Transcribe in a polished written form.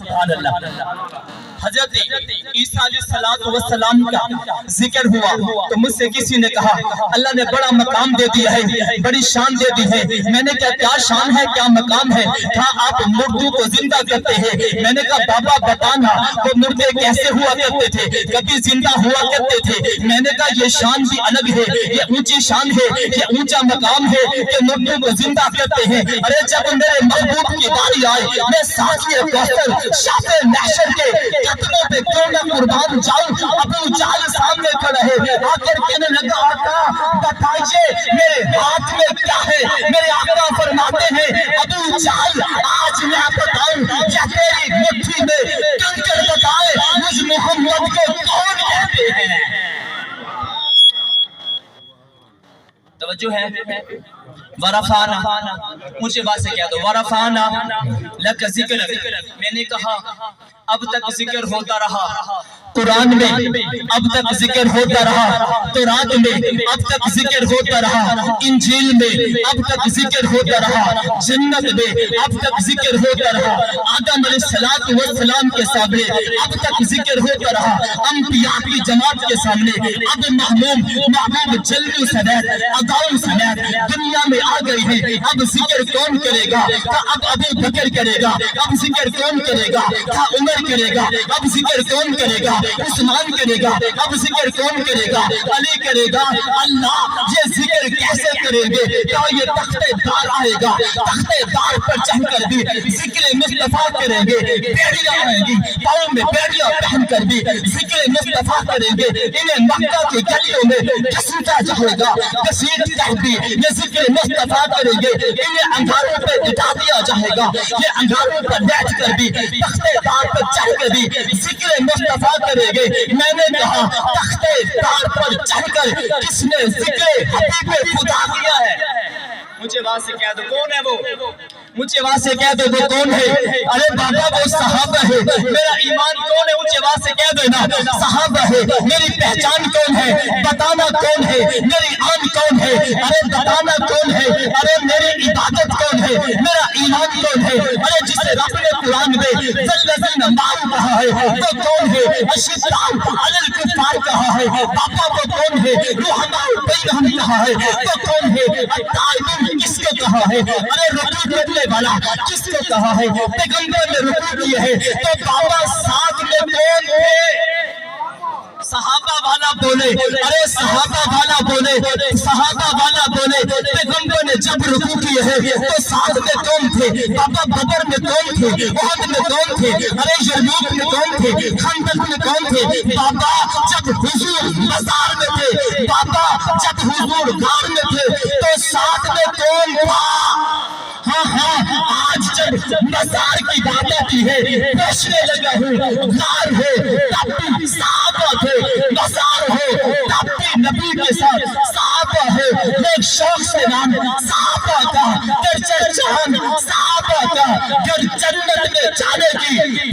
سبحان اللہ۔ حضرت عیسیٰ علیہ السلام کا ذکر ہوا تو مجھ سے کسی نے کہا اللہ نے بڑا مقام دے دیا ہے، بڑی شان دے دی ہے۔ میں نے کہا کیا شان ہے، کیا مقام ہے؟ کہا آپ مردوں کو زندہ کرتے ہیں۔ میں نے کہا بابا بتانا وہ مردے کیسے ہوا کرتے تھے، کبھی زندہ ہوا کرتے تھے؟ میں نے کہا یہ شان بھی الگ ہے، یہ اونچی شان ہے، یہ اونچا مقام ہے کہ مردوں کو زندہ کرتے ہیں۔ ارے جب میرے محبوب کی باری آئے میں ساتھی کوثر شاف محشر کے قدموں پہ کیوں نہ قربان جاؤں؟ ابو جہل سامنے کھڑا ہے، آ کر کہنے لگا آقا بتائیے میرے ہاتھ میں کیا ہے؟ میرے آقا فرماتے ہیں ابو جہل آج میں بتاؤں کیا تیری مٹھی میں کنکر بتائے مجھ محمد کو کون کہتے ہیں؟ توجہ ہے؟ ورفانا، اونچے بات سے کہہ دو ورفانا لک ذکر۔ میں نے کہا اب تک ذکر ہوتا رہا قرآن میں، اب تک ذکر ہوتا رہا تورات میں، اب تک ذکر ہوتا رہا انجیل میں، اب تک ذکر ہوتا رہا جنت میں، اب تک ذکر ہوتا رہا آدم علیہ السلام کے سامنے، اب تک ذکر ہوتا رہا انبیاء کی جماعت کے سامنے۔ اب محبوب جلوی سمیت اگاؤں سمیت دنیا میں آ گئی ہے، اب ذکر کون کرے گا؟ اب ابو بکر کرے گا۔ اب ذکر کون کرے گا؟ عمر کرے گا۔ اب ذکر کون کرے گا؟ عثمان کرے گا۔ اب ذکر کون کرے گا؟ علی کرے گا۔ اللہ یہ ذکر کیسے کریں گے؟ کیا یہ تخت دار آئے گا؟ تخت دار پر چڑھ کر بھی ذکر مصطفیٰ کریں گے، بیڑیاں آئیں گی پاؤں میں بیڑیاں پہن کر بھی ذکر مصطفیٰ کریں گے۔ انہیں مکہ کی گلیوں میں گھسیٹا جائے گا، گھسیٹ کر بھی یہ ذکر مصطفیٰ کریں گے۔ انہیں انگاروں پہ لٹا دیا جائے گا، یہ انگاروں پر بیٹھ کر بھی تخت دار پر چڑھ کر بھی ذکر مصطفیٰ کریں گے۔ میں نے کہا تخت دار پر چڑھ کر کس نے ذکر حبیب خدا کیا ہے؟ مجھے بات سے کہہ دو کون ہے وہ؟ مجھے بات سے کہہ دو وہ کون ہے؟ ارے بابا وہ صحابہ ہے۔ میرا ایمان کون ہے؟ مجھے بات سے کہہ دینا صحابہ ہے۔ میری پہچان کون ہے؟ بتانا کون ہے؟ میری آن کون ہے؟ ارے بتانا کون ہے؟ ارے میری عبادت کون ہے؟ میرا ایمان کون ہے؟ ارے جسے رب نے قرآن میں ذلذین معاو کہا ہے وہ کون ہے؟ اشداء علی الکفار کہا ہے بابا وہ کون ہے؟ رحماء بینہم کہا ہے وہ کون ہے؟ التائبون کس کو کہا ہے؟ ارے رکوع کرنے والا کس کو کہا ہے؟ پیغمبر نے رکوع کیے ہیں تو بابا ساتھ میں کون ہے؟ صحابہ والا بولے، ارے صحابہ والا بولے، صحابہ والا بولے۔ پیغمبر نے جب رکوع کیے ہیں تو ساتھ میں کون تھے؟ بابا بدر میں کون تھے؟ احد میں کون تھے؟ ارے یرموک میں کون تھے؟ خندق میں کون تھے؟ بابا جب حضور مزار میں تھے، بابا جب حضور غار میں تھے تو ساتھ میں کون تھا؟ ہاں آج جب مزار کی بات آتی ہے پوچھنے لگا ہوں غار ہے تب بھی صحابہ تھے، مزار ہے تب بھی نبی کے ساتھ صحابہ ہے۔ ایک شوق سے نام صحابہ کا، در چہچہن صحابہ کا، گر جنت میں جانے کی